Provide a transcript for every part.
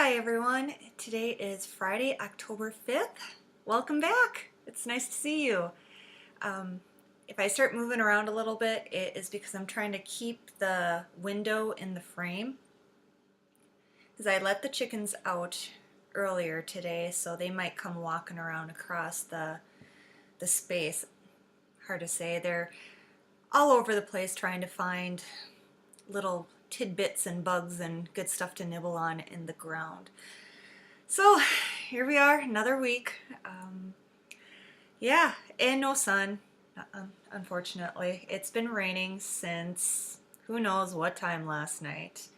Hi everyone, today is Friday, October 5th. Welcome back. It's nice to see you. If I start moving around a little bit, it is because I'm trying to keep the window in the frame. Because I let the chickens out earlier today, so they might come walking around across the space. Hard to say. They're all over the place trying to find little tidbits and bugs and good stuff to nibble on in the ground. So here we are, another week. Yeah, and no sun, unfortunately. It's been raining since who knows what time last night.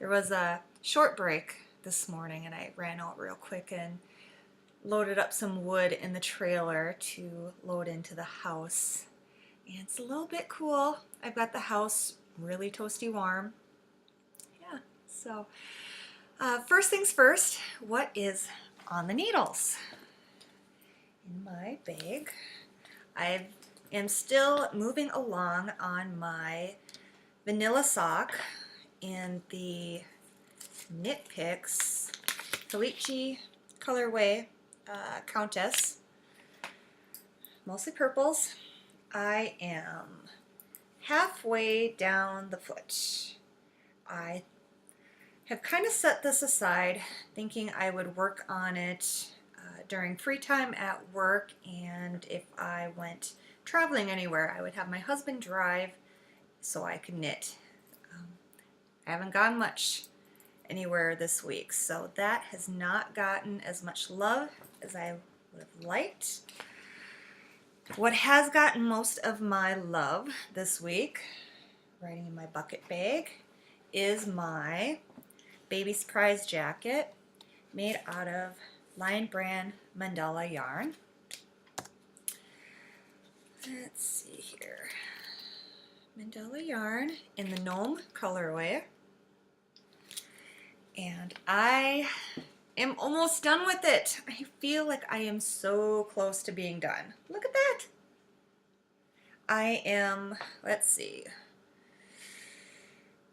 There was a short break this morning and I ran out real quick and loaded up some wood in the trailer to load into the house. And it's a little bit cool. I've got the house really toasty warm. Yeah, so first things first, what is on the needles? In my bag, I am still moving along on my vanilla sock in the Knit Picks Felici colorway Countess, mostly purples. I am halfway down the foot. I have kind of set this aside thinking I would work on it during free time at work, and if I went traveling anywhere I would have my husband drive so I could knit. I haven't gone much anywhere this week, so that has not gotten as much love as I would have liked. What has gotten most of my love this week, riding in my bucket bag, is my baby surprise jacket made out of Lion Brand Mandala yarn. Let's see here. Mandala yarn in the Gnome colorway. And I am almost done with it. I feel like I am so close to being done. Look at that. I am, let's see,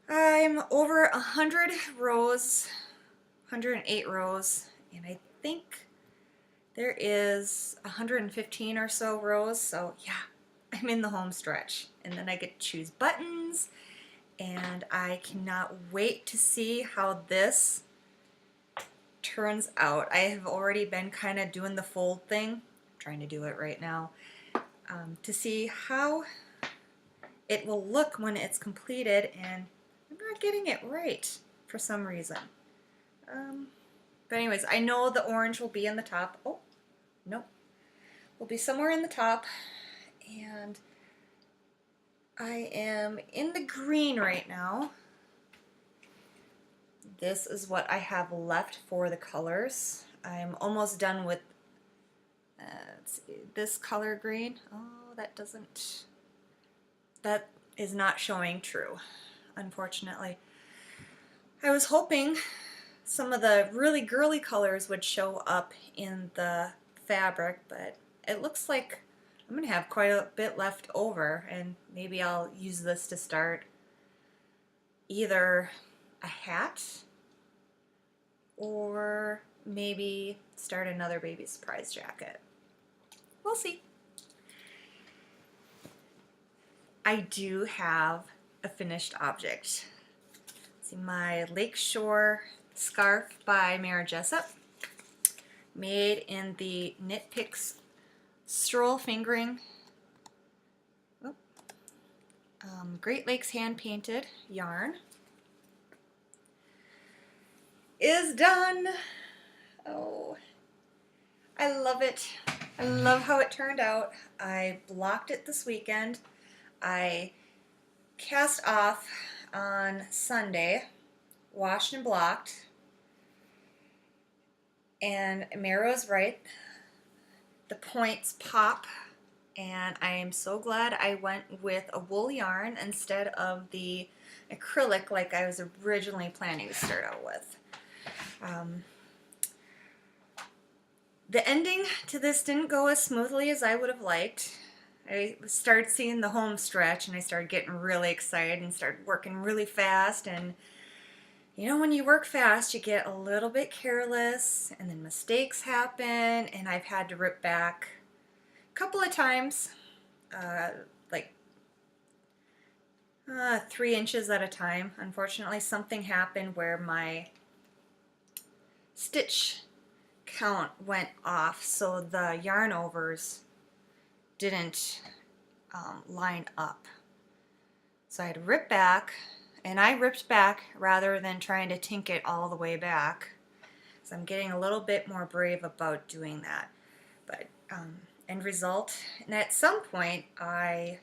I'm over 100 rows, 108 rows, and I think there is 115 or so rows, so yeah, I'm in the home stretch. And then I get to choose buttons, and I cannot wait to see how this turns out. I have already been kind of doing the fold thing. I'm trying to do it right now to see how it will look when it's completed, and I'm not getting it right for some reason. But anyways, I know the orange will be in the top. Oh, nope. Will be somewhere in the top, and I am in the green right now. This is what I have left for the colors. I'm almost done with let's see, this color green. Oh, that is not showing true, unfortunately. I was hoping some of the really girly colors would show up in the fabric, but it looks like I'm going to have quite a bit left over, and maybe I'll use this to start either a hat or maybe start another baby surprise jacket. We'll see. I do have a finished object. See, my Lakeshore scarf by Mara Jessup, made in the Knit Picks Stroll Fingering, Great Lakes hand painted yarn, is done. Oh, I love it. I love how it turned out. I blocked it this weekend. I cast off on Sunday, washed and blocked, and Mara's right. The points pop, and I am so glad I went with a wool yarn instead of the acrylic like I was originally planning to start out with. The ending to this didn't go as smoothly as I would have liked. I started seeing the home stretch and I started getting really excited and started working really fast, and You know, when you work fast, you get a little bit careless and then mistakes happen, and I've had to rip back a couple of times, uh, like 3 inches at a time. Unfortunately, something happened where my stitch count went off, so the yarn overs didn't line up. So I had to rip back, and I ripped back rather than trying to tink it all the way back. So I'm getting a little bit more brave about doing that. But end result, and at some point I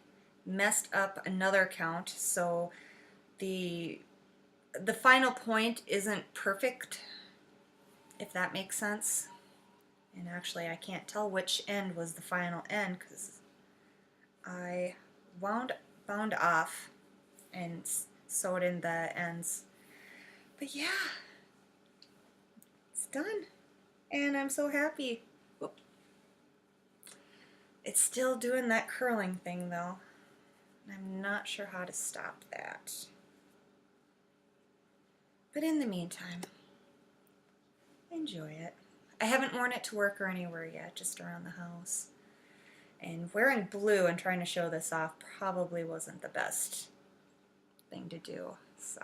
messed up another count, so the final point isn't perfect, if that makes sense. And actually I can't tell which end was the final end because I bound off and sewed in the ends. But yeah, it's done, and I'm so happy. Whoop. It's still doing that curling thing though. I'm not sure how to stop that. But in the meantime, enjoy it. I haven't worn it to work or anywhere yet, just around the house. And wearing blue and trying to show this off probably wasn't the best thing to do. So,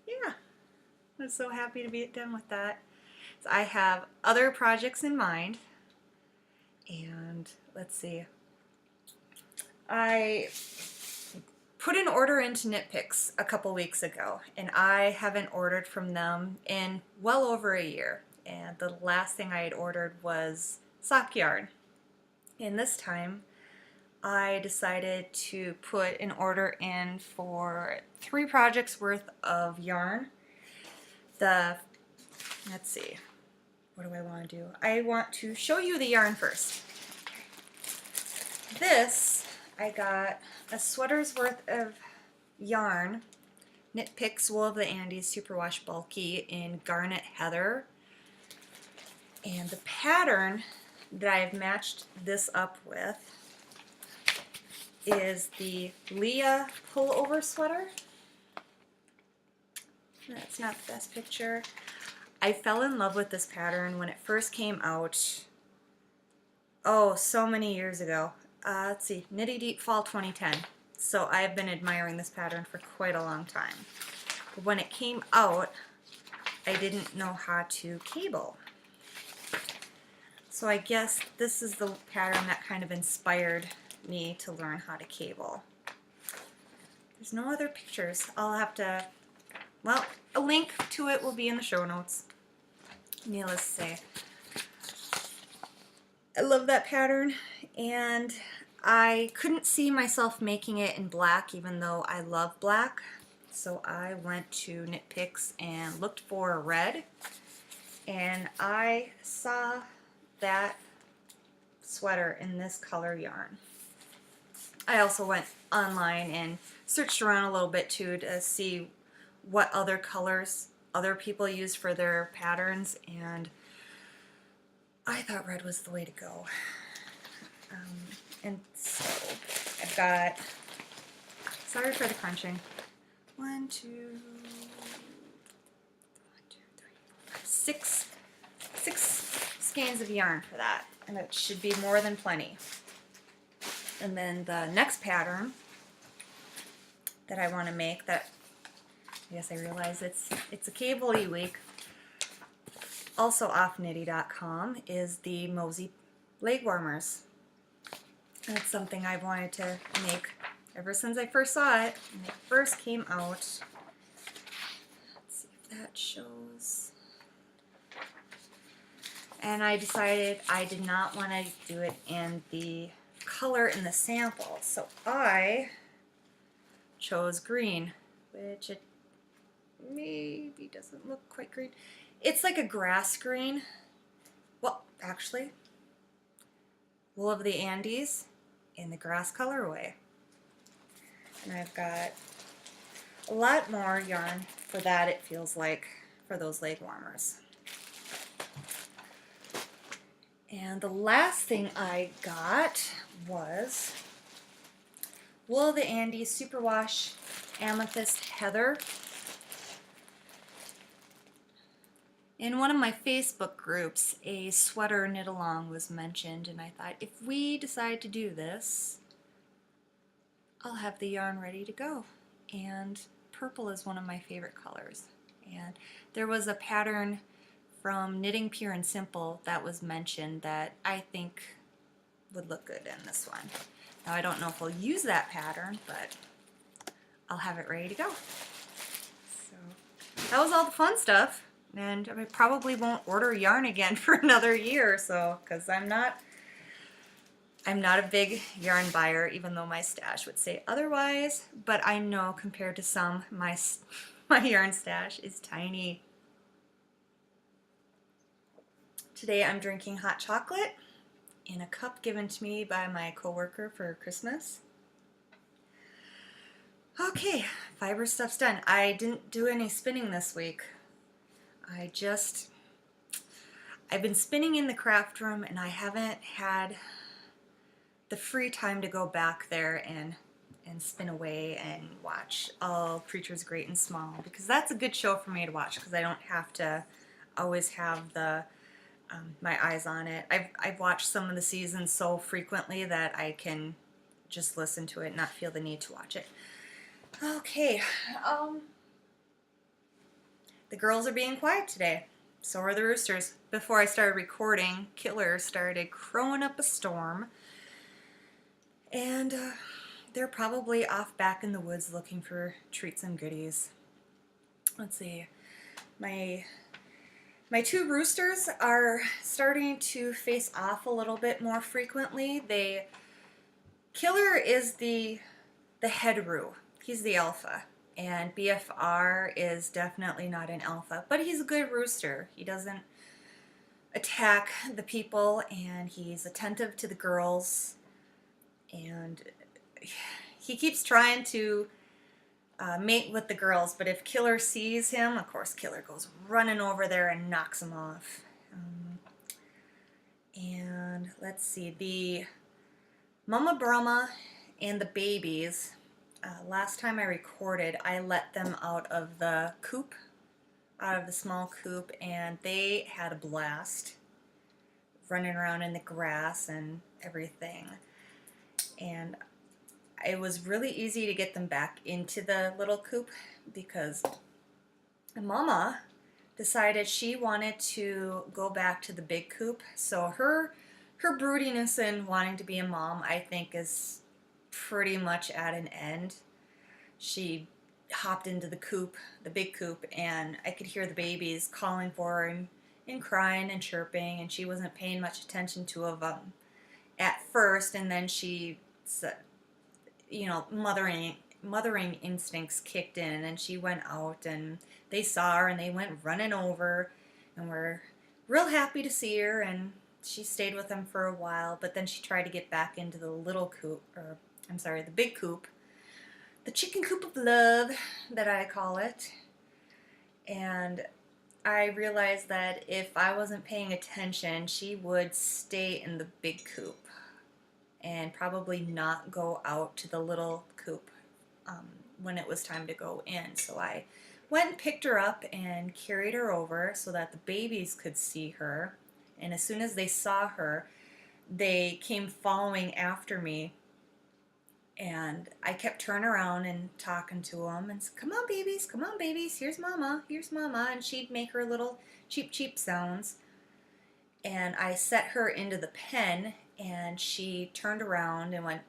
yeah, I'm so happy to be done with that. So I have other projects in mind. And let's see. I put an order into Knit Picks a couple weeks ago, and I haven't ordered from them in well over a year. And the last thing I had ordered was sock yarn. And this time I decided to put an order in for 3 projects worth of yarn. Let's see, what do I want to do? I want to show you the yarn first. This, I got a sweater's worth of yarn, Knit Picks Wool of the Andes Superwash Bulky in Garnet Heather. And the pattern that I have matched this up with is the Leah pullover sweater. That's not the best picture. I fell in love with this pattern when it first came out, oh, so many years ago. Let's see, Knitty Deep Fall 2010. So I've been admiring this pattern for quite a long time. But when it came out, I didn't know how to cable. So I guess this is the pattern that kind of inspired me to learn how to cable. There's no other pictures. I'll have to, well, a link to it will be in the show notes. Needless to say, I love that pattern, and I couldn't see myself making it in black even though I love black. So I went to Knit Picks and looked for a red, and I saw that sweater in this color yarn. I also went online and searched around a little bit too to see what other colors other people use for their patterns, and I thought red was the way to go. And so I've got, sorry for the crunching, 1, 2, 6 skeins of yarn for that, and it should be more than plenty. And then the next pattern that I want to make, that I guess I realize it's a cable-y week, also off knitty.com, is the Mosey leg warmers. And it's something I've wanted to make ever since I first saw it when it first came out. Let's see if that shows. And I decided I did not want to do it in the color in the sample, so I chose green, which it maybe doesn't look quite green. It's like a grass green. Well, actually, Wool of the Andes in the grass colorway. And I've got a lot more yarn for that, it feels like, for those leg warmers. And the last thing I got was Wool of the Andes Superwash Amethyst Heather. In one of my Facebook groups, a sweater knit along was mentioned, and I thought, if we decide to do this, I'll have the yarn ready to go. And purple is one of my favorite colors. And there was a pattern from Knitting Pure and Simple that was mentioned that I think would look good in this one. Now I don't know if we'll use that pattern, but I'll have it ready to go. So that was all the fun stuff. And I probably won't order yarn again for another year or so, because I'm not a big yarn buyer, even though my stash would say otherwise. But I know compared to some, my yarn stash is tiny. Today I'm drinking hot chocolate in a cup given to me by my coworker for Christmas. Okay, fiber stuff's done. I didn't do any spinning this week. I've been spinning in the craft room, and I haven't had the free time to go back there and spin away and watch all Creatures Great and Small, because that's a good show for me to watch because I don't have to always have the my eyes on it. I've watched some of the seasons so frequently that I can just listen to it and not feel the need to watch it. Okay, the girls are being quiet today. So are the Roosters. Before I started recording, Killer started crowing up a storm. And they're probably off back in the woods looking for treats and goodies. Let's see. My two roosters are starting to face off a little bit more frequently. Killer is the head roo. He's the alpha. And BFR is definitely not an alpha, but he's a good rooster. He doesn't attack the people, and he's attentive to the girls, and he keeps trying to mate with the girls, but if Killer sees him, of course Killer goes running over there and knocks him off. And let's see, the Mama Brahma and the babies, last time I recorded, I let them out of the coop, out of the small coop, and they had a blast running around in the grass and everything. And it was really easy to get them back into the little coop because Mama decided she wanted to go back to the big coop. So her broodiness and wanting to be a mom, I think, is pretty much at an end. She hopped into the coop, the big coop, and I could hear the babies calling for her and crying and chirping, and she wasn't paying much attention to them at first, and then she, you know, mothering instincts kicked in, and she went out, and they saw her, and they went running over, and were real happy to see her, and she stayed with them for a while, but then she tried to get back into the little coop, or I'm sorry, the big coop, the chicken coop of love that I call it. And I realized that if I wasn't paying attention, she would stay in the big coop and probably not go out to the little coop when it was time to go in. So I went and picked her up and carried her over so that the babies could see her. And as soon as they saw her, they came following after me. And I kept turning around and talking to them and said, come on babies, here's mama, and she'd make her little cheep cheep sounds. And I set her into the pen, and she turned around and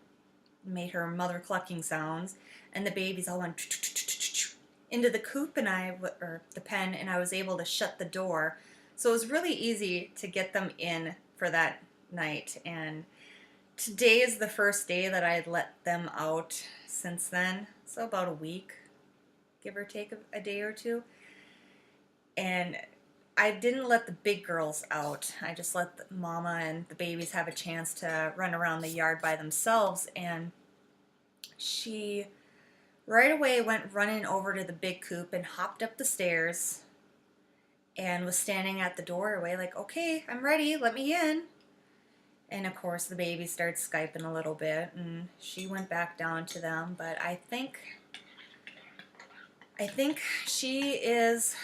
made her mother clucking sounds, and the babies all went into the coop or the pen, and I was able to shut the door. So it was really easy to get them in for that night. And today is the first day that I had let them out since then, so about a week, give or take a day or two. And I didn't let the big girls out. I just let the mama and the babies have a chance to run around the yard by themselves. And she right away went running over to the big coop and hopped up the stairs and was standing at the doorway like, okay, I'm ready, let me in. And of course the baby started Skyping a little bit, and she went back down to them. But I think she is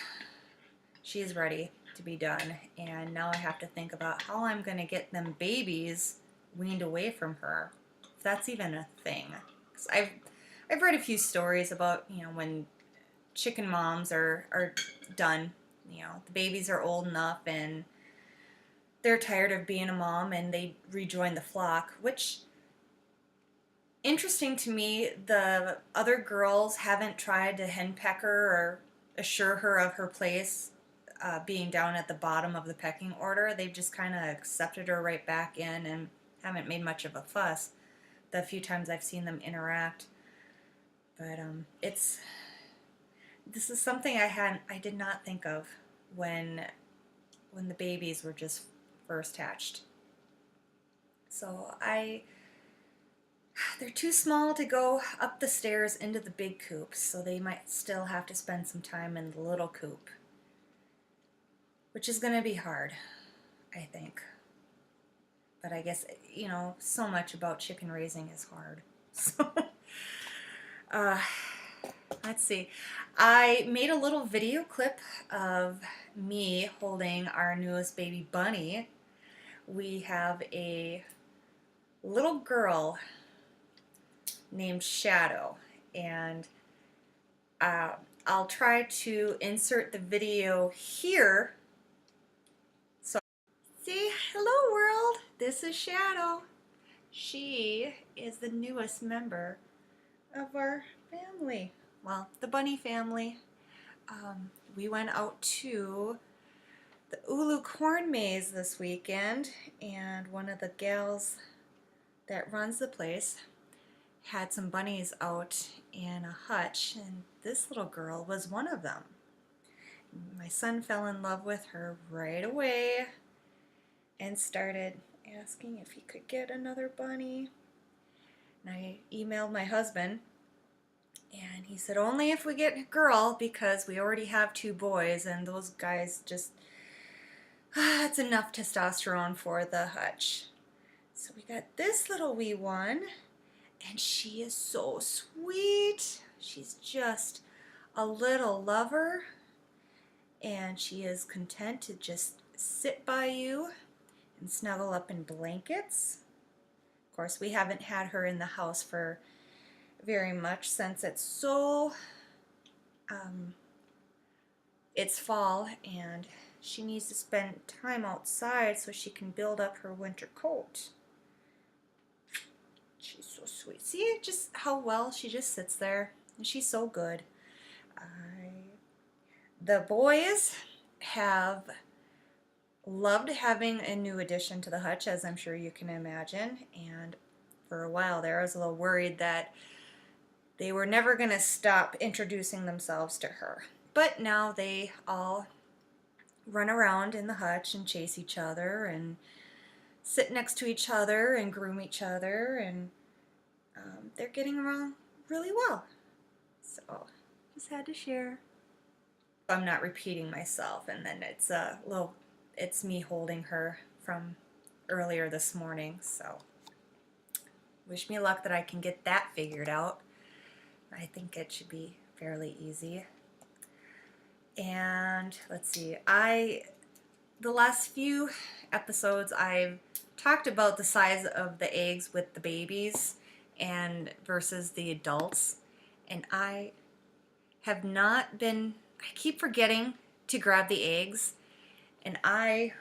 ready to be done, and now I have to think about how I'm going to get them babies weaned away from her, if that's even a thing. 'Cause I've read a few stories about, you know, when chicken moms are done, you know, the babies are old enough and they're tired of being a mom and they rejoin the flock, which, interesting to me, the other girls haven't tried to henpeck her or assure her of her place being down at the bottom of the pecking order. They've just kind of accepted her right back in and haven't made much of a fuss the few times I've seen them interact. But this is something I did not think of when the babies were just first hatched. So they're too small to go up the stairs into the big coop, so they might still have to spend some time in the little coop, which is going to be hard, I think. But I guess, you know, so much about chicken raising is hard. So, let's see. I made a little video clip of me holding our newest baby bunny. We have a little girl named Shadow, and I'll try to insert the video here. So, say hello world, this is Shadow. She is the newest member of our family, well, the bunny family. We went out to the Ulu corn maze this weekend, and one of the gals that runs the place had some bunnies out in a hutch, and this little girl was one of them. My son fell in love with her right away and started asking if he could get another bunny. And I emailed my husband, and he said only if we get a girl, because we already have 2 boys, and those guys just, it's enough testosterone for the hutch. So we got this little wee one, and she is so sweet. She's just a little lover, and she is content to just sit by you and snuggle up in blankets. Of course, we haven't had her in the house for very much since it's so, it's fall, and she needs to spend time outside so she can build up her winter coat. She's so sweet. See just how well she just sits there, and she's so good. The boys have loved having a new addition to the hutch, as I'm sure you can imagine, and for a while there I was a little worried that they were never going to stop introducing themselves to her. But now they all run around in the hutch and chase each other and sit next to each other and groom each other, and they're getting along really well. So, just had to share. I'm not repeating myself, and then it's me holding her from earlier this morning, so wish me luck that I can get that figured out. I think it should be fairly easy. And let's see, the last few episodes I've talked about the size of the eggs with the babies and versus the adults, and I keep forgetting to grab the eggs, and I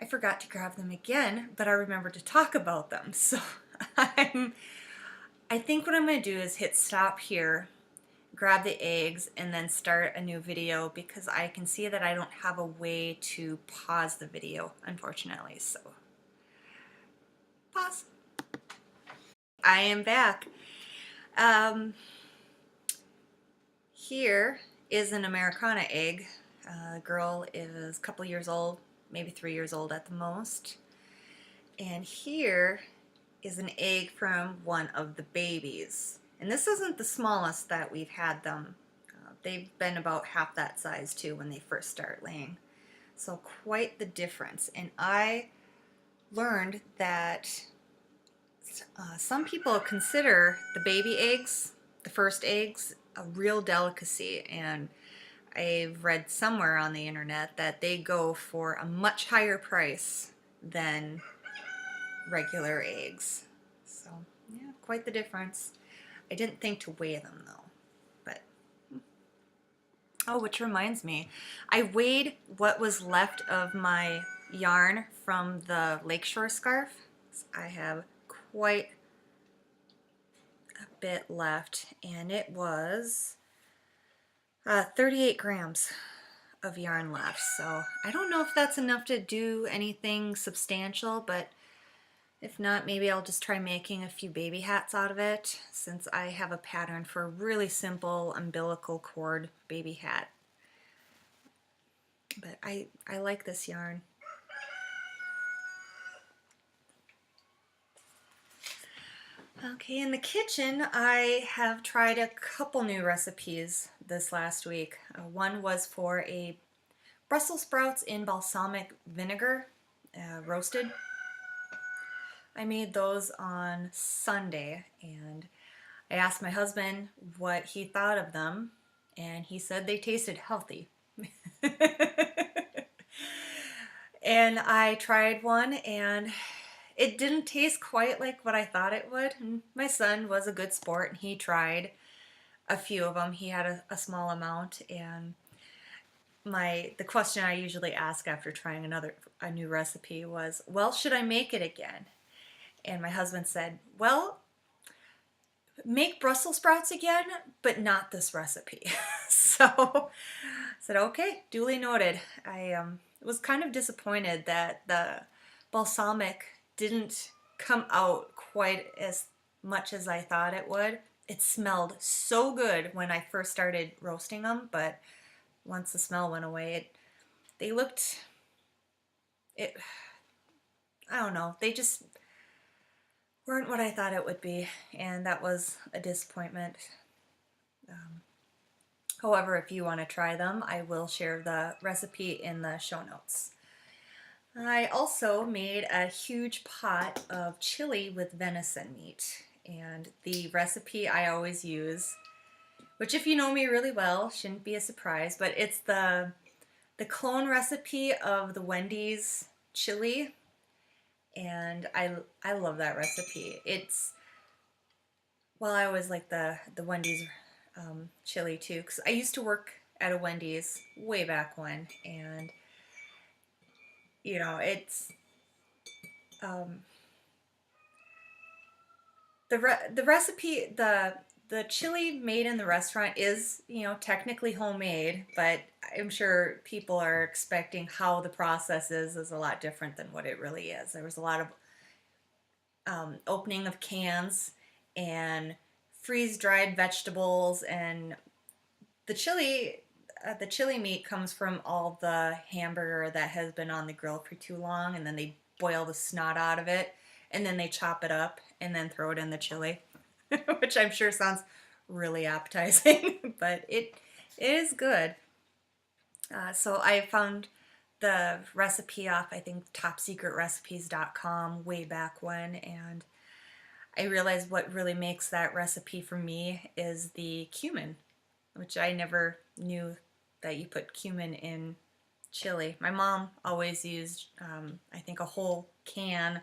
forgot to grab them again, but I remembered to talk about them. So I think what I'm going to do is hit stop here, grab the eggs, and then start a new video, because I can see that I don't have a way to pause the video, unfortunately. So pause. I am back. Here is an Americana egg. The girl is a couple years old, maybe 3 years old at the most. And here is an egg from one of the babies. And this isn't the smallest that we've had them. They've been about half that size too when they first start laying. So quite the difference. And I learned that some people consider the baby eggs, the first eggs, a real delicacy, and I've read somewhere on the internet that they go for a much higher price than regular eggs. So, yeah, quite the difference. I didn't think to weigh them though. But oh, which reminds me, I weighed what was left of my yarn from the lakeshore scarf. I have quite a bit left, and it was 38 grams of yarn left. So I don't know if that's enough to do anything substantial, but if not, maybe I'll just try making a few baby hats out of it, since I have a pattern for a really simple umbilical cord baby hat. But I like this yarn. Okay, in the kitchen, I have tried a couple new recipes this last week. One was for a Brussels sprouts in balsamic vinegar, roasted. I made those on Sunday, and I asked my husband what he thought of them, and he said they tasted healthy. And I tried one, and it didn't taste quite like what I thought it would. And my son was a good sport, and he tried a few of them. He had a small amount, and the question I usually ask after trying a new recipe was, well, should I make it again? And my husband said, well, make Brussels sprouts again, but not this recipe. So I said, okay, duly noted. I was kind of disappointed that the balsamic didn't come out quite as much as I thought it would. It smelled so good when I first started roasting them, but once the smell went away, they looked, it, I don't know, they just weren't what I thought it would be, and that was a disappointment. However, if you want to try them, I will share the recipe in the show notes. I also made a huge pot of chili with venison meat, and the recipe I always use, which if you know me really well, shouldn't be a surprise, but it's the clone recipe of the Wendy's chili, and I love that recipe. Well, I always like the Wendy's chili too, because I used to work at a Wendy's way back when, and you know, it's the recipe, the chili made in the restaurant is, you know, technically homemade, but I'm sure people are expecting how the process is a lot different than what it really is. There was a lot of opening of cans and freeze-dried vegetables, and the chili meat comes from all the hamburger that has been on the grill for too long, and then they boil the snot out of it, and then they chop it up and then throw it in the chili, which I'm sure sounds really appetizing, but it is good. So I found the recipe off, I think, topsecretrecipes.com way back when, and I realized what really makes that recipe for me is the cumin, which I never knew that you put cumin in chili. My mom always used, I think, a whole can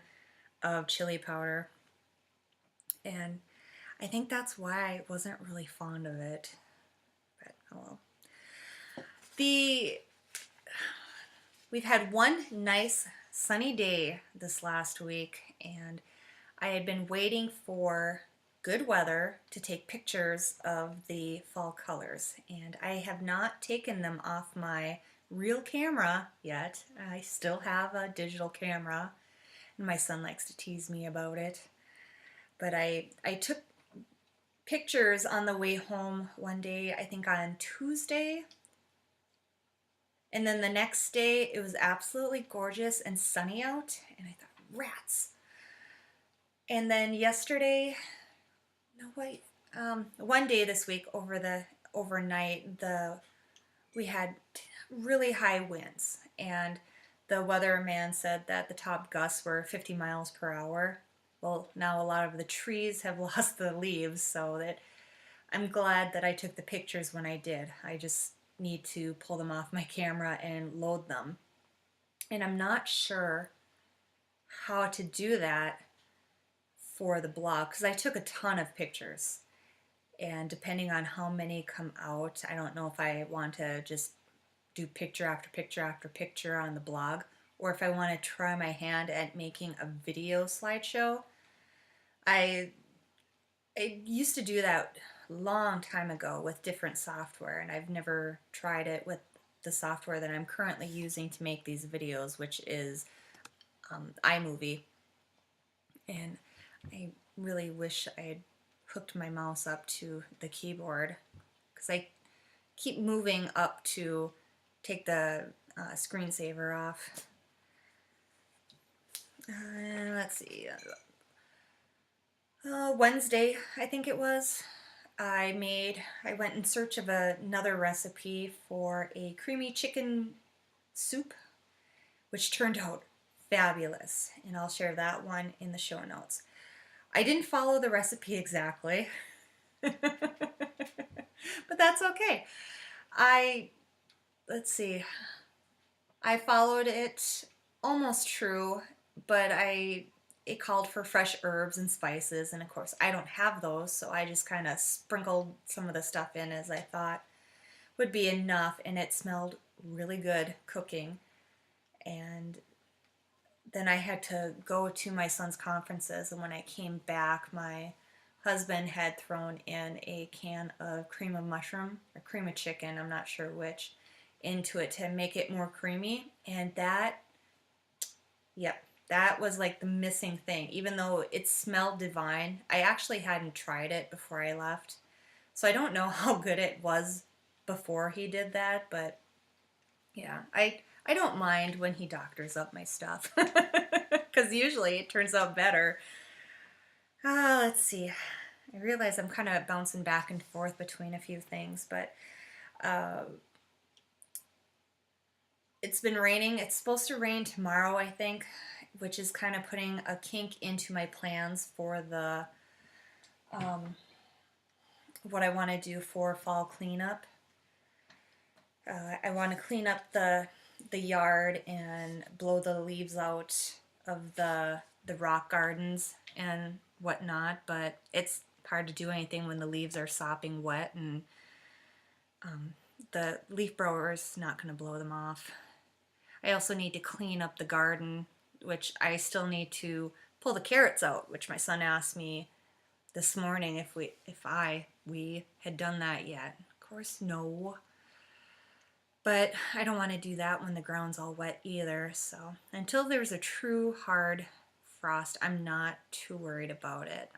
of chili powder, and I think that's why I wasn't really fond of it. But oh well. We've had one nice sunny day this last week, and I had been waiting for good weather to take pictures of the fall colors, and I have not taken them off my real camera yet. I still have a digital camera, and my son likes to tease me about it. But I took pictures on the way home one day, I think on Tuesday, and then the next day it was absolutely gorgeous and sunny out, and I thought, rats. And then yesterday, no wait, one day this week overnight, we had really high winds, and the weatherman said that the top gusts were 50 miles per hour. Well, now a lot of the trees have lost the leaves, so that I'm glad that I took the pictures when I did. I just need to pull them off my camera and load them. And I'm not sure how to do that for the blog because I took a ton of pictures. And depending on how many come out, I don't know if I want to just do picture after picture after picture on the blog, or if I want to try my hand at making a video slideshow. I I used to do that a long time ago with different software, and I've never tried it with the software that I'm currently using to make these videos, which is iMovie. And I really wish I had hooked my mouse up to the keyboard because I keep moving up to take the screensaver off. Let's see. Wednesday, I think it was. I went in search of another recipe for a creamy chicken soup, which turned out fabulous, and I'll share that one in the show notes. I didn't follow the recipe exactly, but that's okay. Let's see, I followed it almost true, but it called for fresh herbs and spices, and of course I don't have those, so I just kind of sprinkled some of the stuff in as I thought would be enough, and it smelled really good cooking. And then I had to go to my son's conferences, and when I came back, my husband had thrown in a can of cream of mushroom or cream of chicken, I'm not sure which, into it to make it more creamy, and yep, that was like the missing thing. Even though it smelled divine, I actually hadn't tried it before I left. So I don't know how good it was before he did that, but yeah, I don't mind when he doctors up my stuff because usually it turns out better. Let's see. I realize I'm kind of bouncing back and forth between a few things, but uh, it's been raining. It's supposed to rain tomorrow, I think, which is kind of putting a kink into my plans for the what I want to do for fall cleanup. I want to clean up the yard and blow the leaves out of the rock gardens and whatnot, but it's hard to do anything when the leaves are sopping wet, and the leaf blower is not going to blow them off. I also need to clean up the garden, which I still need to pull the carrots out, which my son asked me this morning if we had done that yet. Of course, no. But I don't want to do that when the ground's all wet either. So until there's a true hard frost, I'm not too worried about it.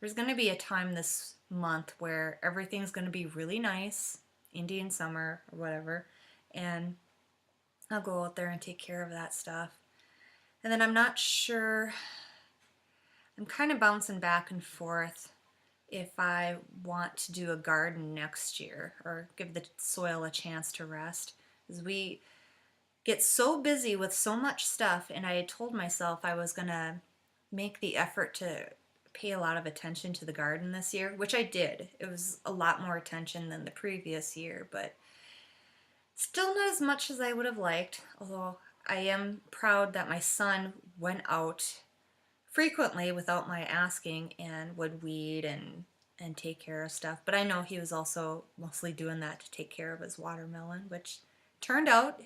There's going to be a time this month where everything's going to be really nice, Indian summer or whatever, and I'll go out there and take care of that stuff. And then I'm not sure, I'm kind of bouncing back and forth if I want to do a garden next year or give the soil a chance to rest. Because we get so busy with so much stuff, and I had told myself I was going to make the effort to pay a lot of attention to the garden this year, which I did. It was a lot more attention than the previous year, but still not as much as I would have liked, although I am proud that my son went out frequently without my asking and would weed and take care of stuff. But I know he was also mostly doing that to take care of his watermelon, which turned out.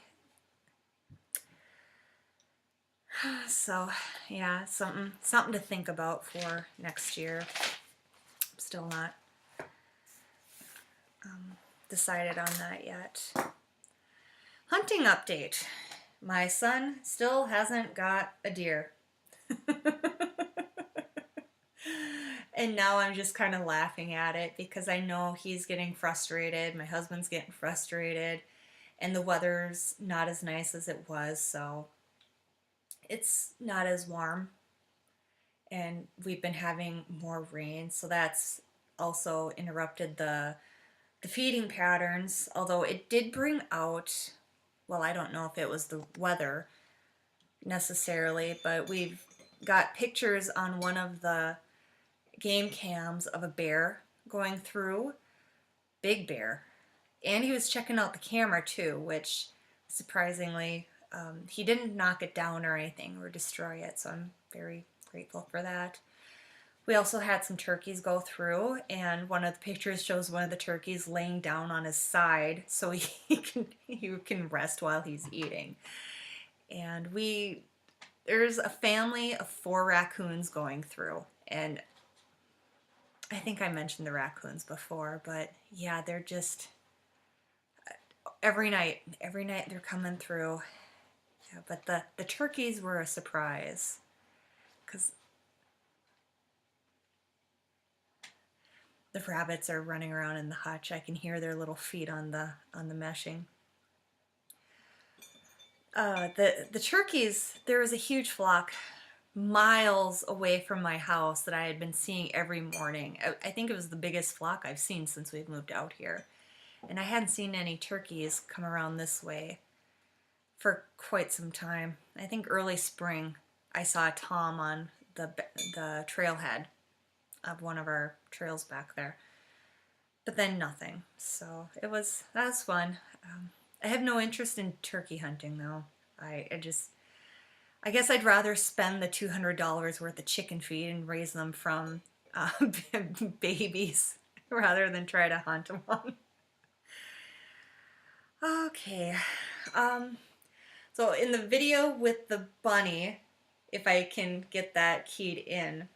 So yeah, something to think about for next year. I'm still not decided on that yet. Hunting update. My son still hasn't got a deer. And now I'm just kind of laughing at it because I know he's getting frustrated, my husband's getting frustrated, and the weather's not as nice as it was, so it's not as warm. And we've been having more rain, so that's also interrupted the feeding patterns, although it did bring out, well, I don't know if it was the weather necessarily, but we've got pictures on one of the game cams of a bear going through, big bear, And he was checking out the camera too, which surprisingly, he didn't knock it down or anything or destroy it, so I'm very grateful for that. We also had some turkeys go through, and one of the pictures shows one of the turkeys laying down on his side so he can rest while he's eating. And there's a family of 4 raccoons going through, and I think I mentioned the raccoons before, but yeah, they're just every night they're coming through. Yeah, but the turkeys were a surprise because the rabbits are running around in the hutch. I can hear their little feet on the meshing. The turkeys, there was a huge flock miles away from my house that I had been seeing every morning. I think it was the biggest flock I've seen since we've moved out here. And I hadn't seen any turkeys come around this way for quite some time. I think early spring I saw a tom on the trailhead of one of our trails back there. But then nothing. So that was fun. I have no interest in turkey hunting though. I guess I'd rather spend the $200 worth of chicken feed and raise them from babies rather than try to hunt them. Okay. So in the video with the bunny, if I can get that keyed in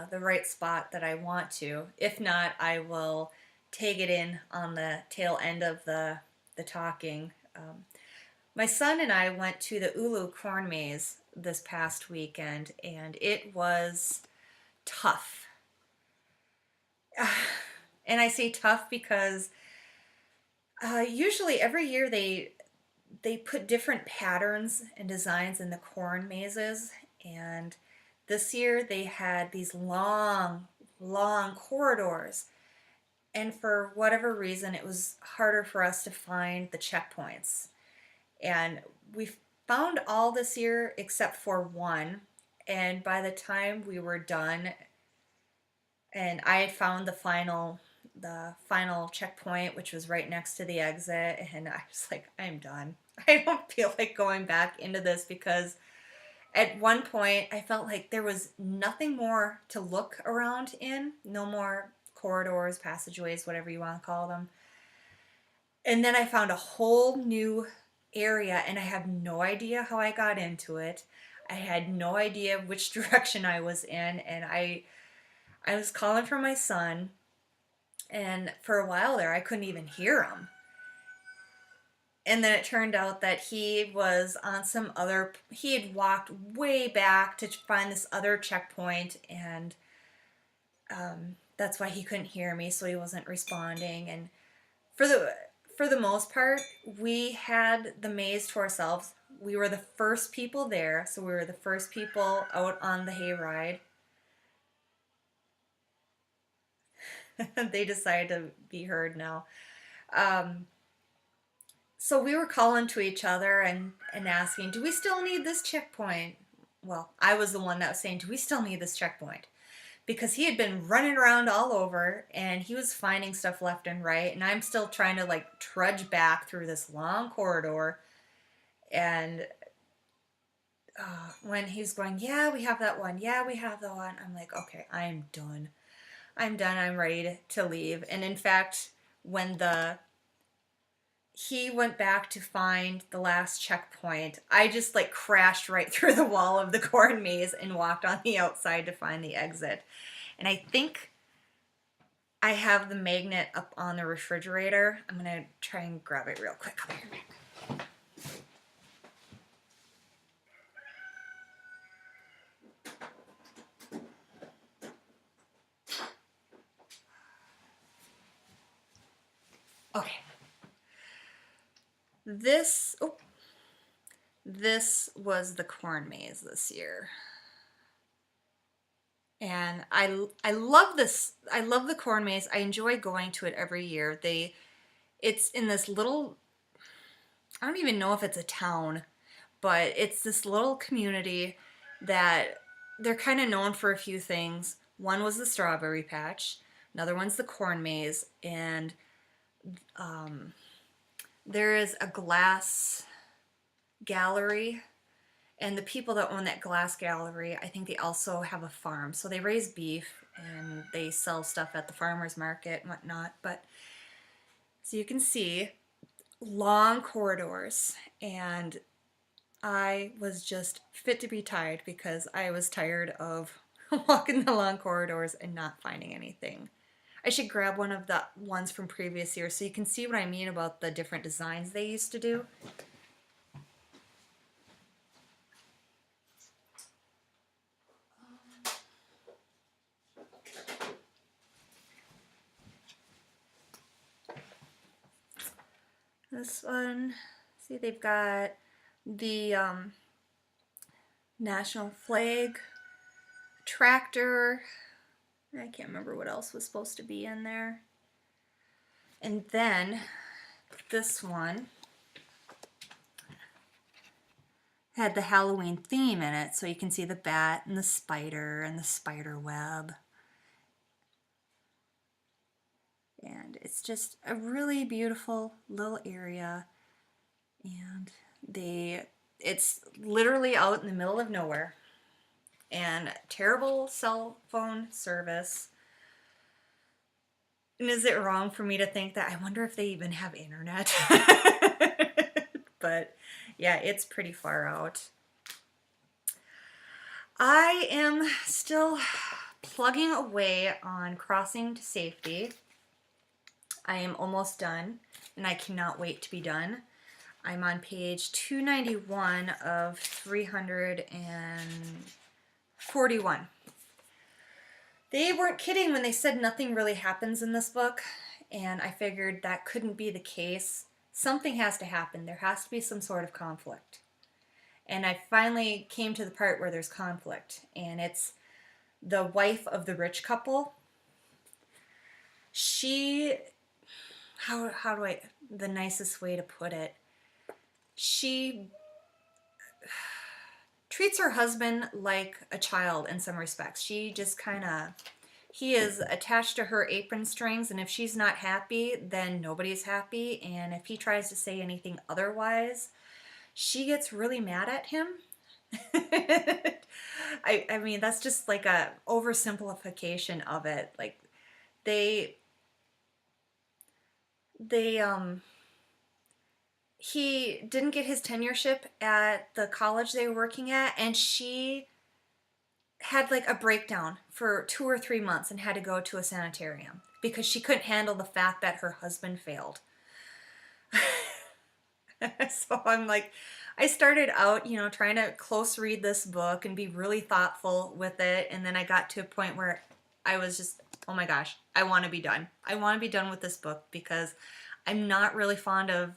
the right spot that I want to. If not, I will tag it in on the tail end of the talking. My son and I went to the Ulu corn maze this past weekend, and it was tough. And I say tough because usually every year they put different patterns and designs in the corn mazes, and this year they had these long, long corridors, and for whatever reason it was harder for us to find the checkpoints. And we found all this year except for one, and by the time we were done and I had found the final checkpoint, which was right next to the exit, and I was like, I'm done. I don't feel like going back into this because at one point I felt like there was nothing more to look around in, no more corridors, passageways, whatever you want to call them. And then I found a whole new area, and I have no idea how I got into it. I had no idea which direction I was in, and I was calling for my son, and for a while there I couldn't even hear him. And then it turned out that he was on he had walked way back to find this other checkpoint, and that's why he couldn't hear me, so he wasn't responding. And for the most part, we had the maze to ourselves. We were the first people there, so we were the first people out on the hayride. They decided to be heard now. So we were calling to each other and asking, do we still need this checkpoint? Well, I was the one that was saying, do we still need this checkpoint? Because he had been running around all over and he was finding stuff left and right, and I'm still trying to like trudge back through this long corridor. And when he's going, yeah, we have that one, yeah, we have that one, I'm like, okay, I'm done. I'm ready to leave. And in fact, when he went back to find the last checkpoint, I just like crashed right through the wall of the corn maze and walked on the outside to find the exit. And I think I have the magnet up on the refrigerator. I'm gonna try and grab it real quick. Come here. Okay. This was the corn maze this year. And I love this. I love the corn maze. I enjoy going to it every year. It's in this little, I don't even know if it's a town, but it's this little community that they're kind of known for a few things. One was the strawberry patch, another one's the corn maze, and There is a glass gallery, and the people that own that glass gallery, I think they also have a farm. So they raise beef and they sell stuff at the farmer's market and whatnot. But so you can see long corridors, and I was just fit to be tied because I was tired of walking the long corridors and not finding anything. I should grab one of the ones from previous years so you can see what I mean about the different designs they used to do. This one, see, they've got the national flag, tractor. I can't remember what else was supposed to be in there. And then this one had the Halloween theme in it, so you can see the bat and the spider web. And it's just a really beautiful little area, and it's literally out in the middle of nowhere, and terrible cell phone service. And is it wrong for me to think that I wonder if they even have internet? But yeah, it's pretty far out. I am still plugging away on Crossing to Safety. I am almost done, and I cannot wait to be done. I'm on page 291 of 341. They weren't kidding when they said nothing really happens in this book, and I figured that couldn't be the case. Something has to happen. There has to be some sort of conflict. And I finally came to the part where there's conflict, and it's the wife of the rich couple. She, the nicest way to put it, she treats her husband like a child in some respects. She just he is attached to her apron strings, and if she's not happy, then nobody's happy. And if he tries to say anything otherwise, she gets really mad at him. I mean, that's just like a oversimplification of it. Like he didn't get his tenureship at the college they were working at, and she had like a breakdown for 2 or 3 months and had to go to a sanitarium because she couldn't handle the fact that her husband failed. So I'm like, I started out, trying to close read this book and be really thoughtful with it, and then I got to a point where I was just, oh my gosh, I want to be done. I want to be done with this book because I'm not really fond of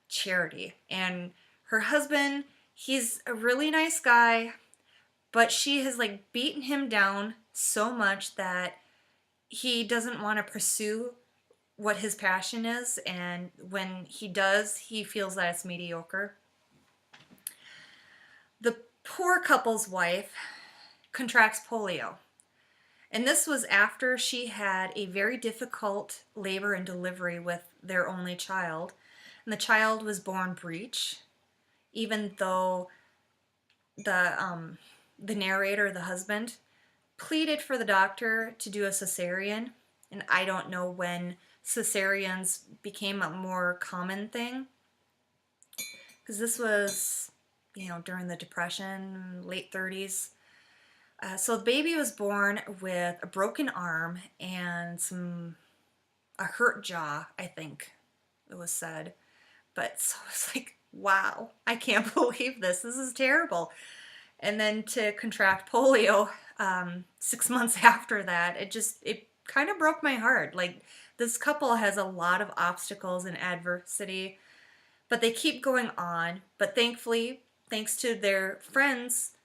Charity. And her husband, he's a really nice guy, but she has like beaten him down so much that he doesn't want to pursue what his passion is, and when he does, he feels that it's mediocre. The poor couple's wife contracts polio, and this was after she had a very difficult labor and delivery with their only child, and the child was born breech, even though the narrator, the husband, pleaded for the doctor to do a cesarean. And I don't know when cesareans became a more common thing, because this was, during the Depression, late 30s. So the baby was born with a broken arm and a hurt jaw, I think it was said. But so it's like, wow, I can't believe this. This is terrible. And then to contract polio 6 months after that, it kind of broke my heart. Like, this couple has a lot of obstacles and adversity, but they keep going on. But thankfully, thanks to their friends,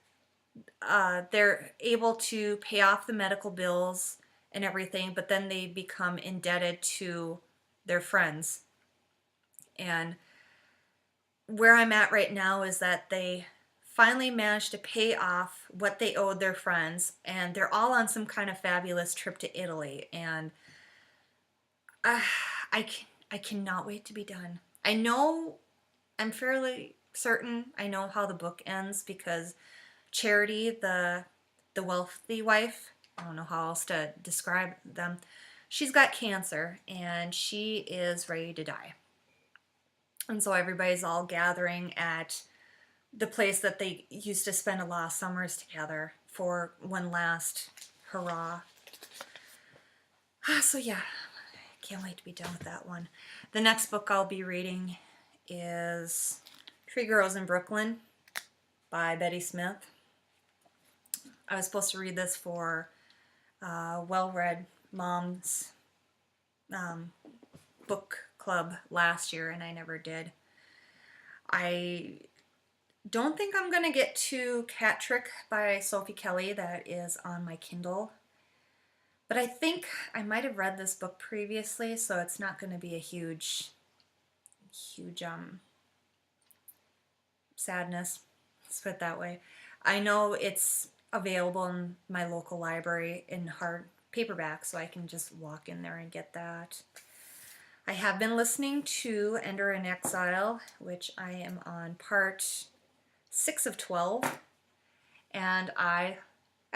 they're able to pay off the medical bills and everything, but then they become indebted to their friends. And where I'm at right now is that they finally managed to pay off what they owed their friends, and they're all on some kind of fabulous trip to Italy. And I I cannot wait to be done. I'm fairly certain I know how the book ends because Charity, the wealthy wife, I don't know how else to describe them. She's got cancer and she is ready to die. And so everybody's all gathering at the place that they used to spend a lot of summers together for one last hurrah. So yeah, can't wait to be done with that one. The next book I'll be reading is Three Girls in Brooklyn by Betty Smith. I was supposed to read this for Well-Read Mom's book club last year, and I never did. I don't think I'm going to get to Cat Trick by Sophie Kelly. That is on my Kindle. But I think I might have read this book previously, so it's not going to be a huge sadness. Let's put it that way. I know it's available in my local library in hard paperback, so I can just walk in there and get that. I have been listening to Ender in Exile, which I am on part 6 of 12, and I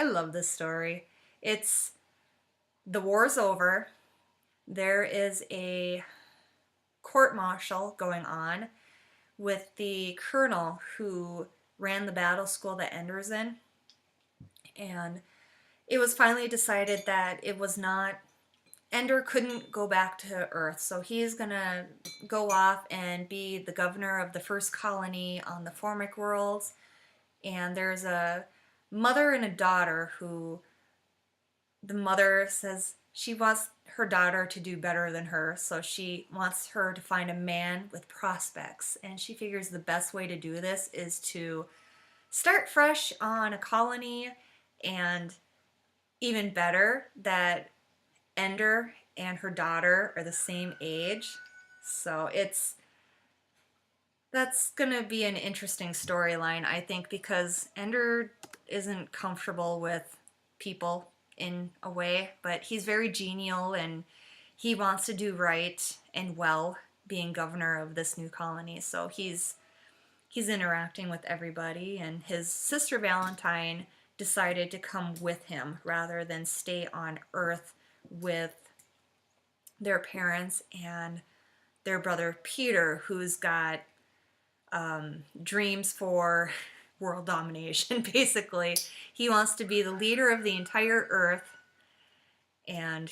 love this story. It's the war's over. There is a court-martial going on with the colonel who ran the battle school that Ender's in, and it was finally decided that it was not, Ender couldn't go back to Earth, so he's gonna go off and be the governor of the first colony on the Formic worlds. And there's a mother and a daughter who, the mother says she wants her daughter to do better than her, so she wants her to find a man with prospects, and she figures the best way to do this is to start fresh on a colony, and even better that Ender and her daughter are the same age. So that's gonna be an interesting storyline, I think, because Ender isn't comfortable with people in a way, but he's very genial and he wants to do right and well being governor of this new colony. So he's interacting with everybody, and his sister Valentine decided to come with him rather than stay on Earth with their parents and their brother Peter, who's got dreams for world domination, basically. He wants to be the leader of the entire Earth, and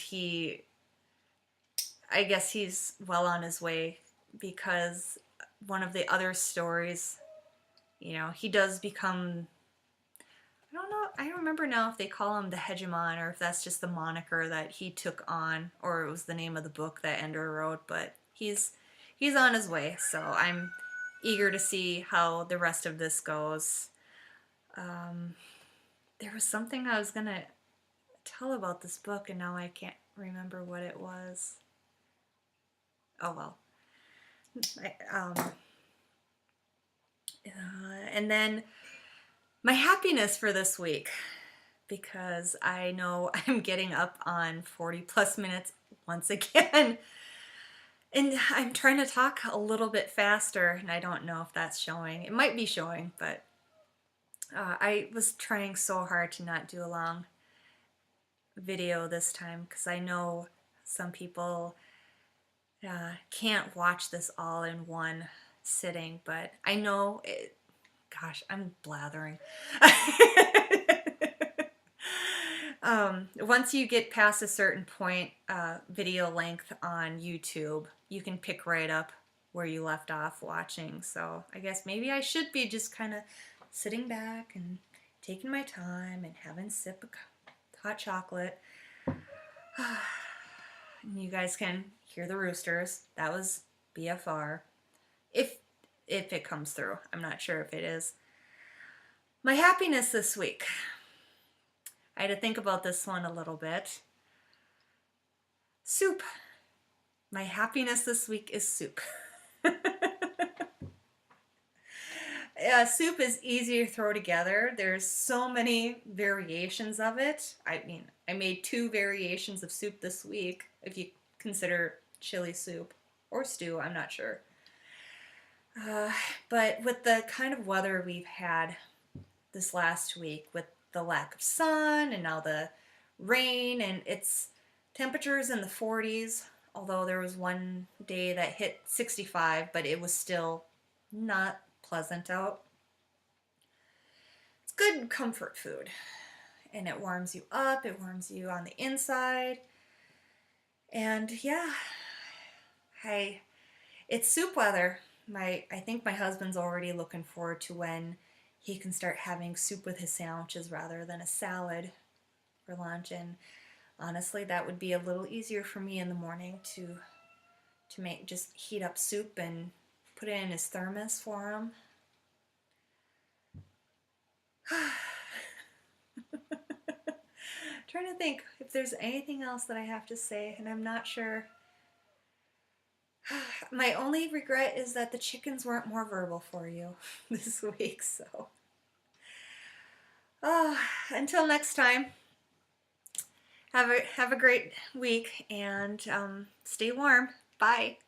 I guess he's well on his way, because one of the other stories, he does become, I don't know, I don't remember now if they call him the hegemon or if that's just the moniker that he took on, or it was the name of the book that Ender wrote, but he's on his way, so I'm eager to see how the rest of this goes. There was something I was gonna tell about this book and now I can't remember what it was. Oh well. And then my happiness for this week, because I know I'm getting up on 40 plus minutes once again. And I'm trying to talk a little bit faster, and I don't know if that's showing. It might be showing, but I was trying so hard to not do a long video this time, because I know some people can't watch this all in one sitting, but I know it. Gosh, I'm blathering. Once you get past a certain point, video length on YouTube, you can pick right up where you left off watching. So I guess maybe I should be just kind of sitting back and taking my time and having a sip of hot chocolate. And you guys can hear the roosters. That was BFR. If it comes through. I'm not sure if it is. My happiness this week. I had to think about this one a little bit. Soup. My happiness this week is soup. Soup is easy to throw together. There's so many variations of it. I mean, I made 2 variations of soup this week, if you consider chili soup. or stew, I'm not sure. Uh, but with the kind of weather we've had this last week, with the lack of sun and now the rain, and it's temperatures in the 40s, although there was one day that hit 65, but it was still not pleasant out. It's good comfort food, and it warms you up, it warms you on the inside. And yeah, hey, it's soup weather. I think my husband's already looking forward to when he can start having soup with his sandwiches rather than a salad for lunch. And honestly, that would be a little easier for me in the morning to make, just heat up soup and put it in his thermos for him. Trying to think if there's anything else that I have to say, and I'm not sure. My only regret is that the chickens weren't more verbal for you this week, so. Oh, until next time, have a great week, and stay warm. Bye.